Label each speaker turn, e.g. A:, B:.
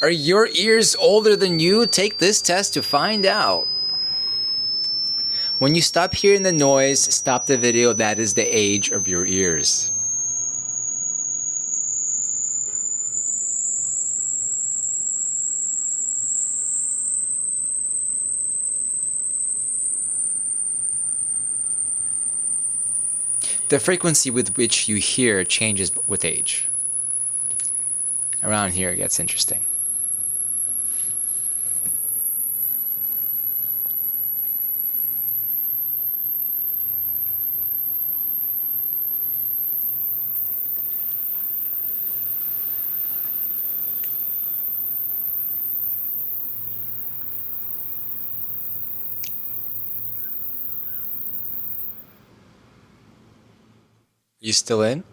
A: Are your ears older than you? Take this test to find out. When you stop hearing the noise, stop the video. That is the age of your ears. The frequency with which you hear changes with age. Around here it gets interesting. You still in?